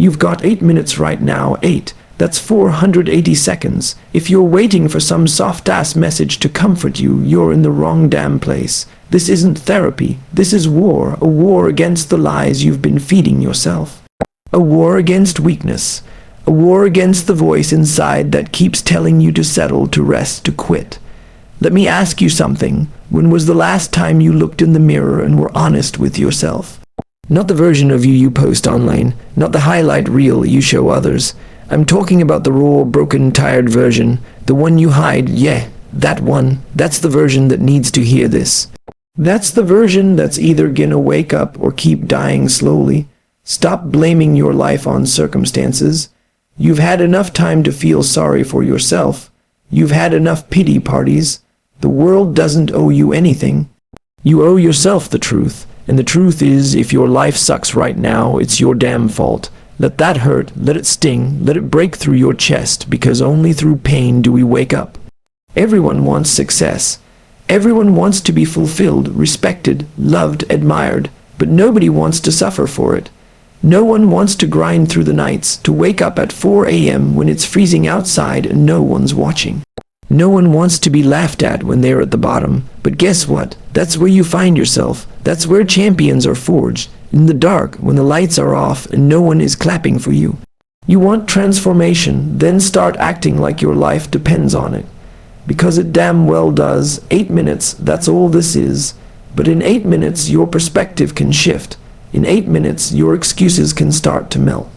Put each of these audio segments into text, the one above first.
You've got 8 minutes right now, 8. That's 480 seconds. If you're waiting for some soft-ass message to comfort you, you're in the wrong damn place. This isn't therapy. This is war. A war against the lies you've been feeding yourself. A war against weakness. A war against the voice inside that keeps telling you to settle, to rest, to quit. Let me ask you something. When was the last time you looked in the mirror and were honest with yourself? Not the version of you post online, not the highlight reel you show others. I'm talking about the raw, broken, tired version, the one you hide. Yeah, that one. That's the version that needs to hear this. That's the version that's either gonna wake up or keep dying slowly. Stop blaming your life on circumstances. You've had enough time to feel sorry for yourself. You've had enough pity parties. The world doesn't owe you anything. You owe yourself the truth. And the truth is, if your life sucks right now, it's your damn fault. Let that hurt, let it sting, let it break through your chest, because only through pain do we wake up. Everyone wants success. Everyone wants to be fulfilled, respected, loved, admired, but nobody wants to suffer for it. No one wants to grind through the nights, to wake up at 4 a.m. when it's freezing outside and no one's watching. No one wants to be laughed at when they're at the bottom, but guess what? That's where you find yourself. That's where champions are forged, in the dark, when the lights are off and no one is clapping for you. You want transformation, then start acting like your life depends on it. Because it damn well does. 8 minutes, that's all this is. But in 8 minutes, your perspective can shift. In 8 minutes, your excuses can start to melt.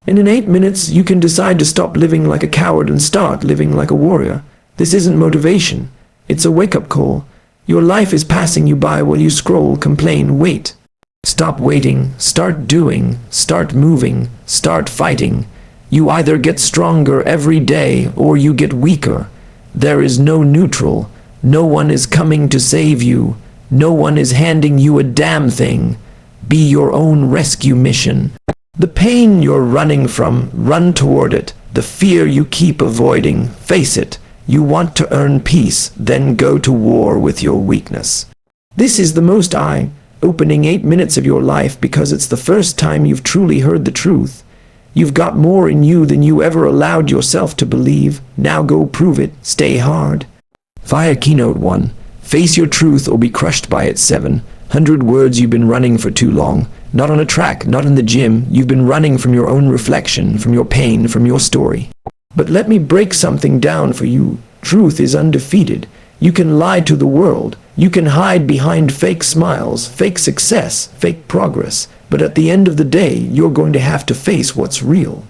And in 8 minutes, you can decide to stop living like a coward and start living like a warrior. This isn't motivation. It's a wake-up call. Your life is passing you by while you scroll, complain, wait. Stop waiting. Start doing. Start moving. Start fighting. You either get stronger every day or you get weaker. There is no neutral. No one is coming to save you. No one is handing you a damn thing. Be your own rescue mission. The pain you're running from, run toward it. The fear you keep avoiding, face it. You want to earn peace, then go to war with your weakness. This is the most eye-opening 8 minutes of your life because it's the first time you've truly heard the truth. You've got more in you than you ever allowed yourself to believe. Now go prove it. Stay hard. Fire Keynote 1. Face your truth or be crushed by it. 700 words you've been running for too long. Not on a track, not in the gym. You've been running from your own reflection, from your pain, from your story. But let me break something down for you. Truth is undefeated. You can lie to the world. You can hide behind fake smiles, fake success, fake progress. But at the end of the day, you're going to have to face what's real.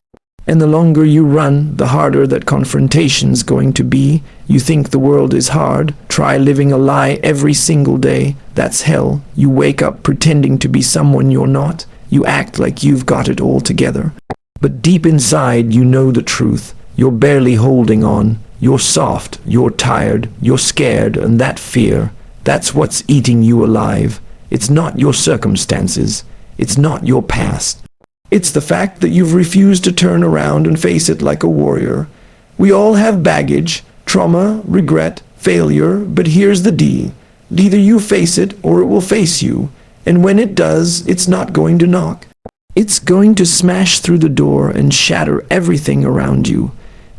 And the longer you run, the harder that confrontation's going to be. You think the world is hard. Try living a lie every single day. That's hell. You wake up pretending to be someone you're not. You act like you've got it all together. But deep inside, you know the truth. You're barely holding on. You're soft. You're tired. You're scared. And that fear, that's what's eating you alive. It's not your circumstances. It's not your past. It's the fact that you've refused to turn around and face it like a warrior. We all have baggage, trauma, regret, failure, but here's the deal. Either you face it or it will face you. And when it does, it's not going to knock. It's going to smash through the door and shatter everything around you.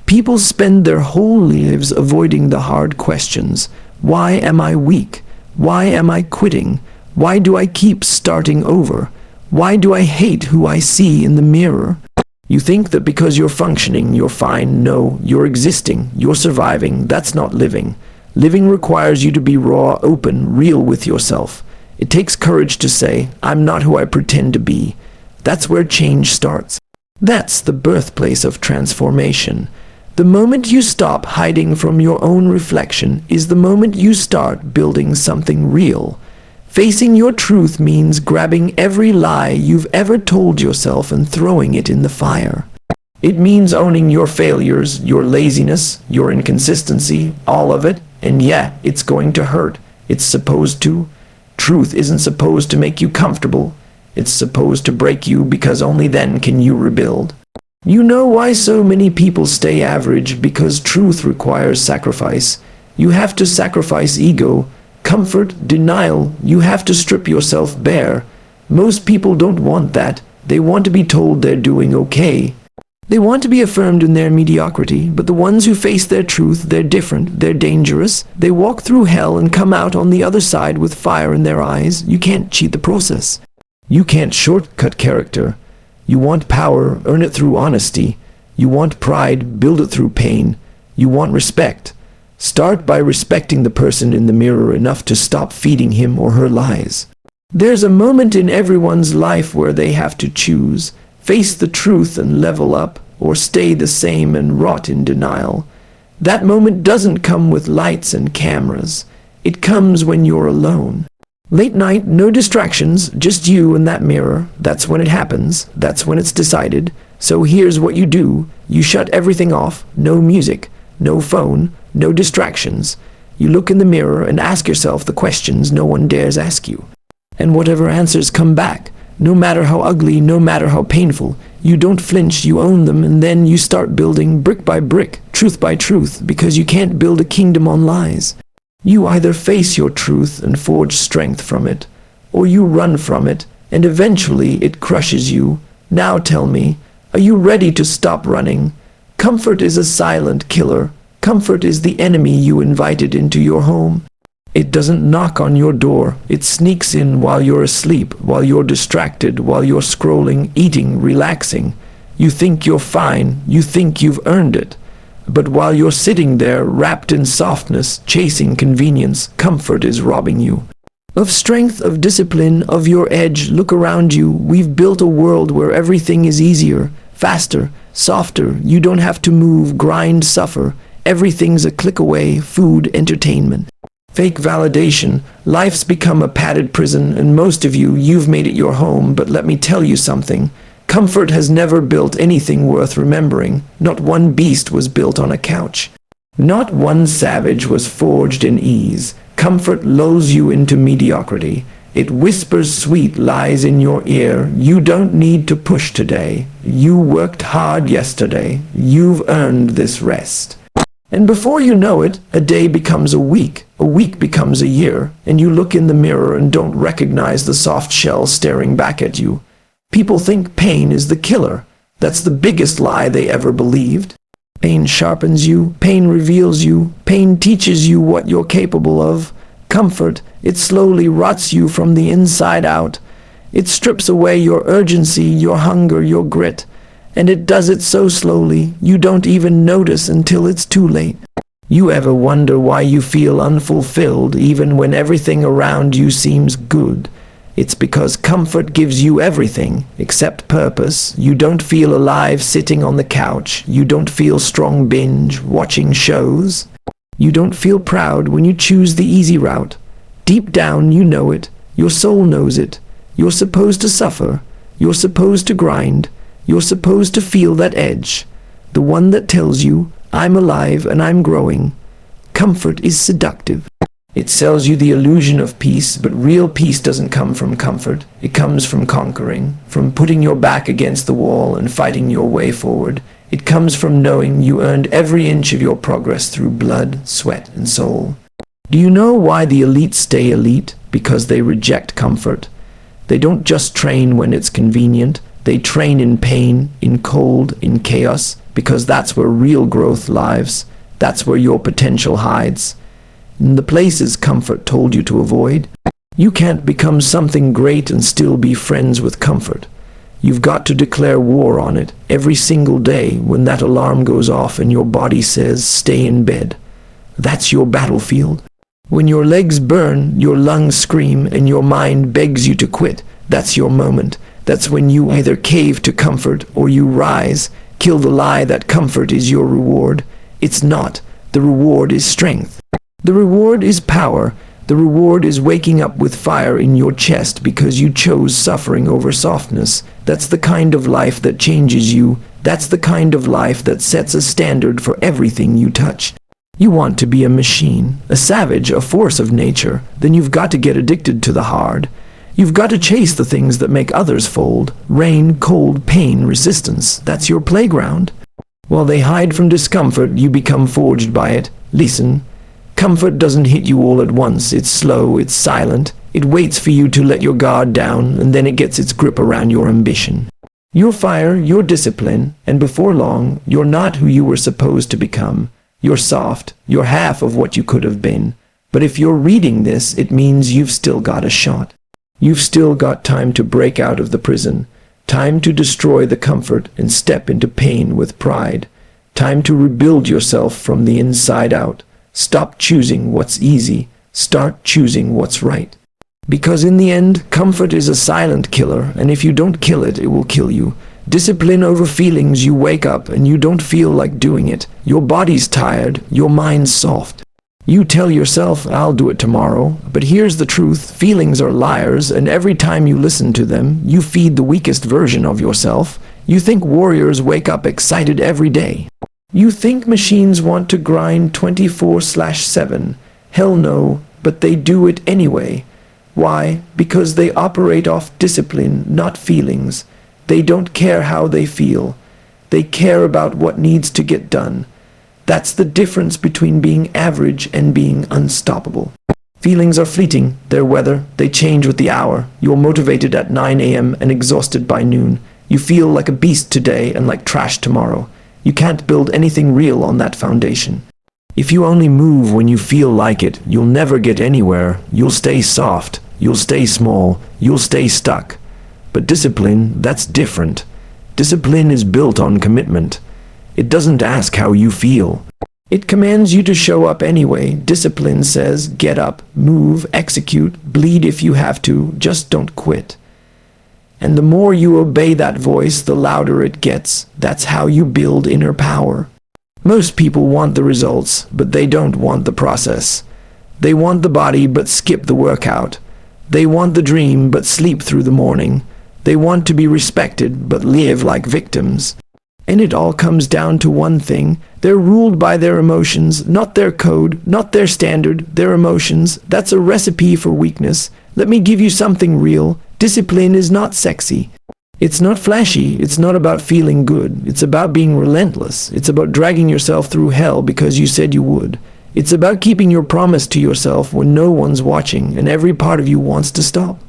People spend their whole lives avoiding the hard questions. Why am I weak? Why am I quitting? Why do I keep starting over? Why do I hate who I see in the mirror? You think that because you're functioning, you're fine. No, you're existing. You're surviving. That's not living. Living requires you to be raw, open, real with yourself. It takes courage to say, I'm not who I pretend to be. That's where change starts. That's the birthplace of transformation. The moment you stop hiding from your own reflection is the moment you start building something real. Facing your truth means grabbing every lie you've ever told yourself and throwing it in the fire. It means owning your failures, your laziness, your inconsistency, all of it. And yeah, it's going to hurt. It's supposed to. Truth isn't supposed to make you comfortable. It's supposed to break you because only then can you rebuild. You know why so many people stay average? Because truth requires sacrifice. You have to sacrifice ego, comfort, denial. You have to strip yourself bare. Most people don't want that. They want to be told they're doing okay. They want to be affirmed in their mediocrity, but the ones who face their truth, they're different, they're dangerous. They walk through hell and come out on the other side with fire in their eyes. You can't cheat the process. You can't shortcut character. You want power, earn it through honesty. You want pride, build it through pain. You want respect. Start by respecting the person in the mirror enough to stop feeding him or her lies. There's a moment in everyone's life where they have to choose. Face the truth and level up, or stay the same and rot in denial. That moment doesn't come with lights and cameras. It comes when you're alone. Late night, no distractions, just you and that mirror. That's when it happens. That's when it's decided. So here's what you do. You shut everything off. No music, no phone, no distractions. You look in the mirror and ask yourself the questions no one dares ask you. And whatever answers come back, no matter how ugly, no matter how painful, you don't flinch, you own them, and then you start building brick by brick, truth by truth, because you can't build a kingdom on lies. You either face your truth and forge strength from it, or you run from it, and eventually it crushes you. Now tell me, are you ready to stop running? Comfort is a silent killer. Comfort is the enemy you invited into your home. It doesn't knock on your door. It sneaks in while you're asleep, while you're distracted, while you're scrolling, eating, relaxing. You think you're fine. You think you've earned it. But while you're sitting there, wrapped in softness, chasing convenience, comfort is robbing you of strength, of discipline, of your edge. Look around you. We've built a world where everything is easier, faster, softer. You don't have to move, grind, suffer. Everything's a click away. Food, entertainment. Fake validation. Life's become a padded prison, and most of you've made it your home. But let me tell you something. Comfort has never built anything worth remembering. Not one beast was built on a couch. Not one savage was forged in ease. Comfort lulls you into mediocrity. It whispers sweet lies in your ear. You don't need to push today. You worked hard yesterday. You've earned this rest. And before you know it, a day becomes a week becomes a year, and you look in the mirror and don't recognize the soft shell staring back at you. People think pain is the killer. That's the biggest lie they ever believed. Pain sharpens you, pain reveals you, pain teaches you what you're capable of. Comfort, it slowly rots you from the inside out. It strips away your urgency, your hunger, your grit. And it does it so slowly, you don't even notice until it's too late. You ever wonder why you feel unfulfilled even when everything around you seems good? It's because comfort gives you everything except purpose. You don't feel alive sitting on the couch. You don't feel strong binge watching shows. You don't feel proud when you choose the easy route. Deep down you know it. Your soul knows it. You're supposed to suffer. You're supposed to grind. You're supposed to feel that edge, the one that tells you, I'm alive and I'm growing. Comfort is seductive. It sells you the illusion of peace, but real peace doesn't come from comfort. It comes from conquering, from putting your back against the wall and fighting your way forward. It comes from knowing you earned every inch of your progress through blood, sweat, and soul. Do you know why the elite stay elite? Because they reject comfort. They don't just train when it's convenient. They train in pain, in cold, in chaos, because that's where real growth lives. That's where your potential hides. In the places comfort told you to avoid. You can't become something great and still be friends with comfort. You've got to declare war on it every single day when that alarm goes off and your body says, stay in bed. That's your battlefield. When your legs burn, your lungs scream, and your mind begs you to quit, that's your moment. That's when you either cave to comfort or you rise, kill the lie that comfort is your reward. It's not. The reward is strength. The reward is power. The reward is waking up with fire in your chest because you chose suffering over softness. That's the kind of life that changes you. That's the kind of life that sets a standard for everything you touch. You want to be a machine, a savage, a force of nature, then you've got to get addicted to the hard. You've got to chase the things that make others fold. Rain, cold, pain, resistance. That's your playground. While they hide from discomfort, you become forged by it. Listen. Comfort doesn't hit you all at once. It's slow, it's silent. It waits for you to let your guard down, and then it gets its grip around your ambition. Your fire, your discipline, and before long, you're not who you were supposed to become. You're soft, you're half of what you could have been. But if you're reading this, it means you've still got a shot. You've still got time to break out of the prison, time to destroy the comfort and step into pain with pride, time to rebuild yourself from the inside out. Stop choosing what's easy, start choosing what's right. Because in the end, comfort is a silent killer, and if you don't kill it, it will kill you. Discipline over feelings. You wake up and you don't feel like doing it. Your body's tired, your mind's soft. You tell yourself, I'll do it tomorrow, but here's the truth, feelings are liars, and every time you listen to them, you feed the weakest version of yourself. You think warriors wake up excited every day. You think machines want to grind 24/7. Hell no, but they do it anyway. Why? Because they operate off discipline, not feelings. They don't care how they feel. They care about what needs to get done. That's the difference between being average and being unstoppable. Feelings are fleeting, they're weather, they change with the hour. You're motivated at 9 a.m. and exhausted by noon. You feel like a beast today and like trash tomorrow. You can't build anything real on that foundation. If you only move when you feel like it, you'll never get anywhere. You'll stay soft. You'll stay small. You'll stay stuck. But discipline, that's different. Discipline is built on commitment. It doesn't ask how you feel. It commands you to show up anyway. Discipline says, get up, move, execute, bleed if you have to, just don't quit. And the more you obey that voice, the louder it gets. That's how you build inner power. Most people want the results, but they don't want the process. They want the body, but skip the workout. They want the dream, but sleep through the morning. They want to be respected, but live like victims. And it all comes down to one thing. They're ruled by their emotions, not their code, not their standard, their emotions. That's a recipe for weakness. Let me give you something real. Discipline is not sexy. It's not flashy. It's not about feeling good. It's about being relentless. It's about dragging yourself through hell because you said you would. It's about keeping your promise to yourself when no one's watching and every part of you wants to stop.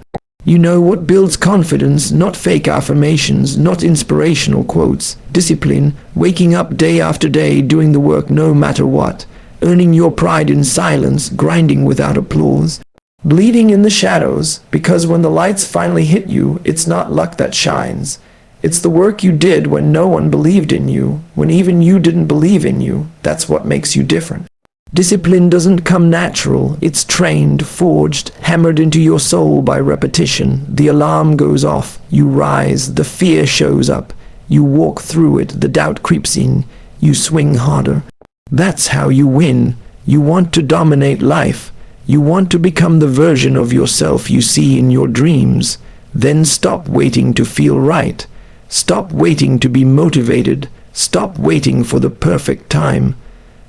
You know what builds confidence, not fake affirmations, not inspirational quotes. Discipline, waking up day after day, doing the work no matter what, earning your pride in silence, grinding without applause. Bleeding in the shadows, because when the lights finally hit you, it's not luck that shines. It's the work you did when no one believed in you, when even you didn't believe in you. That's what makes you different. Discipline doesn't come natural. It's trained, forged, hammered into your soul by repetition. The alarm goes off. You rise. The fear shows up. You walk through it. The doubt creeps in. You swing harder. That's how you win. You want to dominate life. You want to become the version of yourself you see in your dreams. Then stop waiting to feel right. Stop waiting to be motivated. Stop waiting for the perfect time.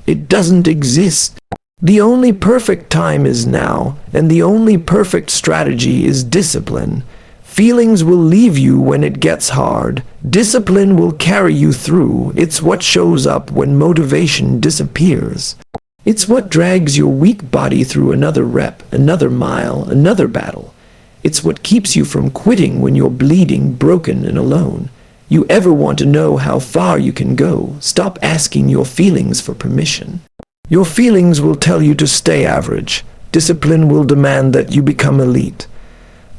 It doesn't exist. The only perfect time is now, and the only perfect strategy is discipline. Feelings will leave you when it gets hard. Discipline will carry you through. It's what shows up when motivation disappears. It's what drags your weak body through another rep, another mile, another battle. It's what keeps you from quitting when you're bleeding, broken, and alone. You ever want to know how far you can go? Stop asking your feelings for permission. Your feelings will tell you to stay average. Discipline will demand that you become elite.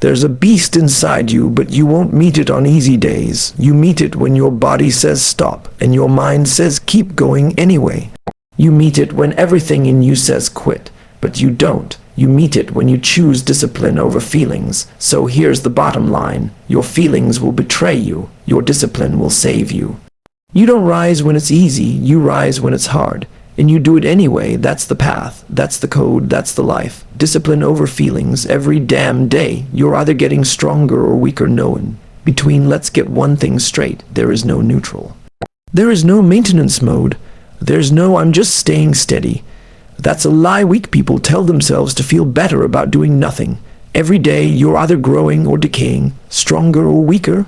There's a beast inside you, but you won't meet it on easy days. You meet it when your body says stop, and your mind says keep going anyway. You meet it when everything in you says quit, but you don't. You meet it when you choose discipline over feelings. So here's the bottom line. Your feelings will betray you. Your discipline will save you. You don't rise when it's easy. You rise when it's hard. And you do it anyway. That's the path. That's the code. That's the life. Discipline over feelings every damn day. You're either getting stronger or weaker knowing. Between let's get one thing straight, there is no neutral. There is no maintenance mode. There's no I'm just staying steady. That's a lie weak people tell themselves to feel better about doing nothing. Every day you're either growing or decaying, stronger or weaker.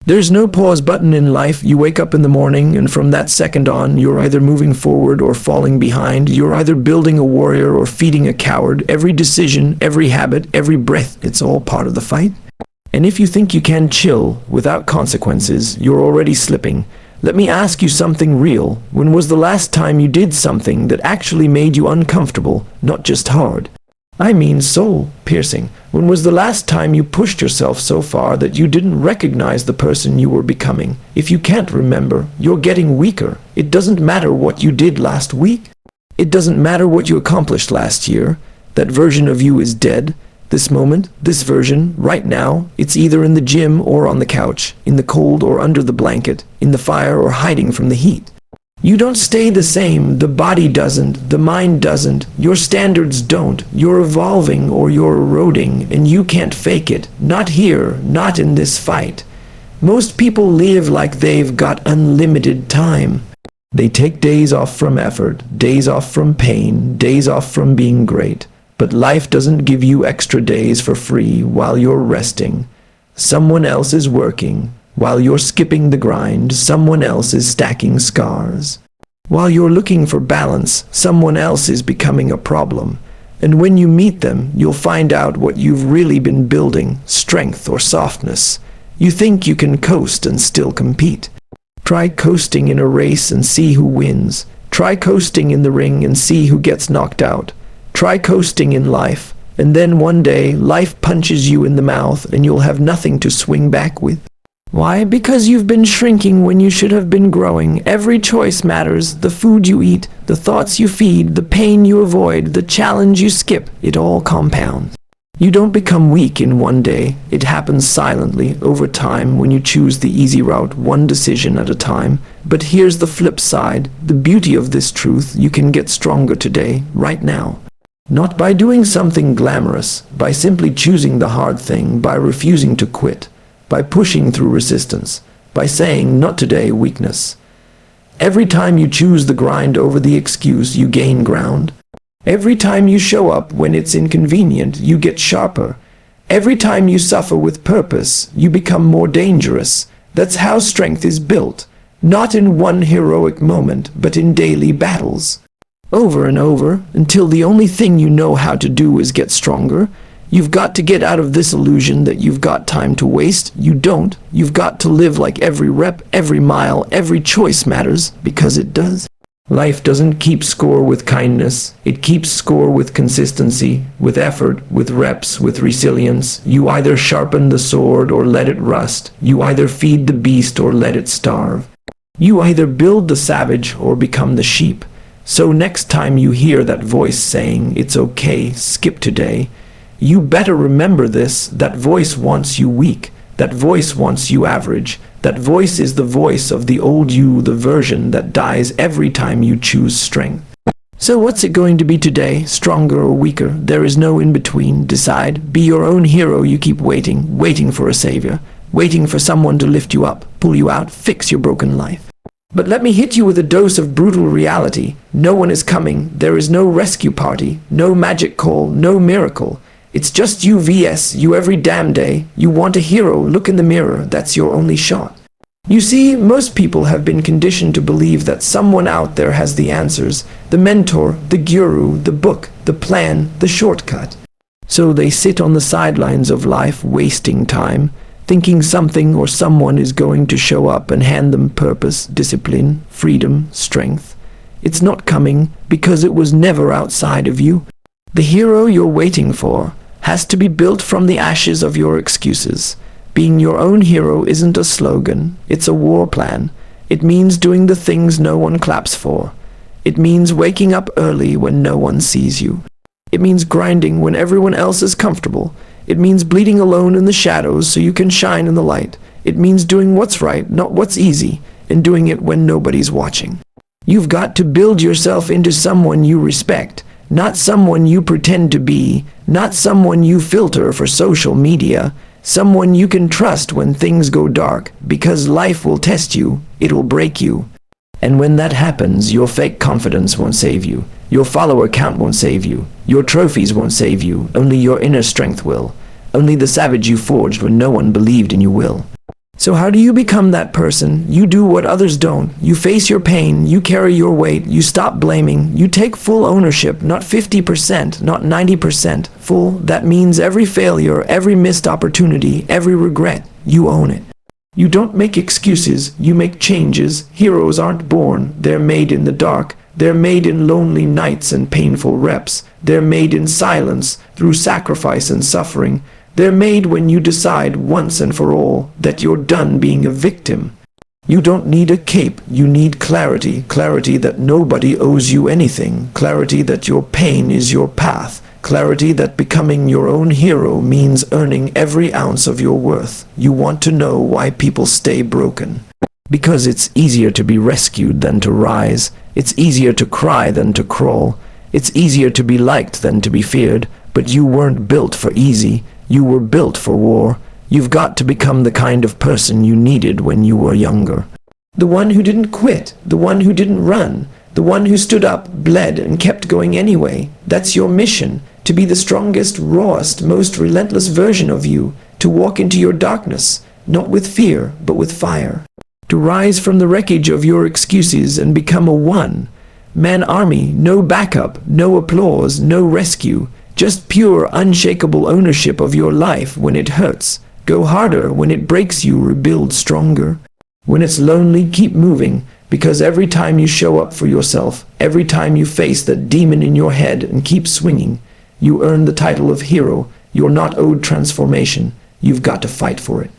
There's no pause button in life. You wake up in the morning and from that second on, you're either moving forward or falling behind. You're either building a warrior or feeding a coward. Every decision, every habit, every breath, it's all part of the fight. And if you think you can chill without consequences, you're already slipping. Let me ask you something real. When was the last time you did something that actually made you uncomfortable, not just hard? I mean soul-piercing. When was the last time you pushed yourself so far that you didn't recognize the person you were becoming? If you can't remember, you're getting weaker. It doesn't matter what you did last week. It doesn't matter what you accomplished last year. That version of you is dead. This moment, this version, right now, it's either in the gym or on the couch, in the cold or under the blanket, in the fire or hiding from the heat. You don't stay the same, the body doesn't, the mind doesn't, your standards don't, you're evolving or you're eroding, and you can't fake it, not here, not in this fight. Most people live like they've got unlimited time. They take days off from effort, days off from pain, days off from being great. But life doesn't give you extra days for free while you're resting. Someone else is working. While you're skipping the grind, someone else is stacking scars. While you're looking for balance, someone else is becoming a problem. And when you meet them, you'll find out what you've really been building, strength or softness. You think you can coast and still compete. Try coasting in a race and see who wins. Try coasting in the ring and see who gets knocked out. Try coasting in life, and then one day life punches you in the mouth and you'll have nothing to swing back with. Why? Because you've been shrinking when you should have been growing. Every choice matters. The food you eat, the thoughts you feed, the pain you avoid, the challenge you skip, it all compounds. You don't become weak in one day. It happens silently, over time, when you choose the easy route, one decision at a time. But here's the flip side. The beauty of this truth: you can get stronger today, right now. Not by doing something glamorous, by simply choosing the hard thing, by refusing to quit, by pushing through resistance, by saying, "Not today, weakness." Every time you choose the grind over the excuse, you gain ground. Every time you show up when it's inconvenient, you get sharper. Every time you suffer with purpose, you become more dangerous. That's how strength is built, not in one heroic moment, but in daily battles. Over and over, until the only thing you know how to do is get stronger. You've got to get out of this illusion that you've got time to waste. You don't. You've got to live like every rep, every mile, every choice matters, because it does. Life doesn't keep score with kindness. It keeps score with consistency, with effort, with reps, with resilience. You either sharpen the sword or let it rust. You either feed the beast or let it starve. You either build the savage or become the sheep. So next time you hear that voice saying, "It's okay, skip today," you better remember this: that voice wants you weak. That voice wants you average. That voice is the voice of the old you, the version that dies every time you choose strength. So what's it going to be today? Stronger or weaker? There is no in-between. Decide. Be your own hero. You keep waiting, waiting for a savior, waiting for someone to lift you up, pull you out, fix your broken life. But let me hit you with a dose of brutal reality. No one is coming. There is no rescue party, no magic call, no miracle. It's just you vs. you every damn day. You want a hero? Look in the mirror. That's your only shot. You see, most people have been conditioned to believe that someone out there has the answers, the mentor, the guru, the book, the plan, the shortcut. So they sit on the sidelines of life, wasting time, thinking something or someone is going to show up and hand them purpose, discipline, freedom, strength. It's not coming because it was never outside of you. The hero you're waiting for has to be built from the ashes of your excuses. Being your own hero isn't a slogan, it's a war plan. It means doing the things no one claps for. It means waking up early when no one sees you. It means grinding when everyone else is comfortable. It means bleeding alone in the shadows so you can shine in the light. It means doing what's right, not what's easy, and doing it when nobody's watching. You've got to build yourself into someone you respect, not someone you pretend to be, not someone you filter for social media, someone you can trust when things go dark, because life will test you, it will break you. And when that happens, your fake confidence won't save you. Your follower count won't save you. Your trophies won't save you. Only your inner strength will. Only the savage you forged when no one believed in you will. So how do you become that person? You do what others don't. You face your pain, you carry your weight, you stop blaming, you take full ownership, not 50%, not 90%. Full, that means every failure, every missed opportunity, every regret, you own it. You don't make excuses, you make changes. Heroes aren't born, they're made in the dark. They're made in lonely nights and painful reps. They're made in silence, through sacrifice and suffering. They're made when you decide once and for all that you're done being a victim. You don't need a cape, you need clarity. Clarity that nobody owes you anything. Clarity that your pain is your path. Clarity that becoming your own hero means earning every ounce of your worth. You want to know why people stay broken. Because it's easier to be rescued than to rise. It's easier to cry than to crawl. It's easier to be liked than to be feared. But you weren't built for easy. You were built for war. You've got to become the kind of person you needed when you were younger. The one who didn't quit. The one who didn't run. The one who stood up, bled, and kept going anyway. That's your mission. To be the strongest, rawest, most relentless version of you. To walk into your darkness. Not with fear, but with fire. To rise from the wreckage of your excuses and become a one-man army. No backup, no applause, no rescue. Just pure, unshakable ownership of your life when it hurts. Go harder when it breaks you, rebuild stronger. When it's lonely, keep moving, because every time you show up for yourself, every time you face that demon in your head and keep swinging, you earn the title of hero. You're not owed transformation. You've got to fight for it.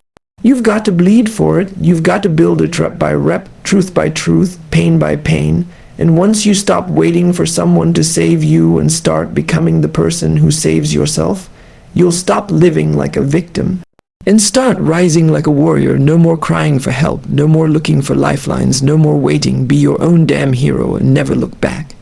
You've got to bleed for it. You've got to build it rep by rep, truth by truth, pain by pain. And once you stop waiting for someone to save you and start becoming the person who saves yourself, you'll stop living like a victim and start rising like a warrior. No more crying for help, no more looking for lifelines, no more waiting. Be your own damn hero and never look back.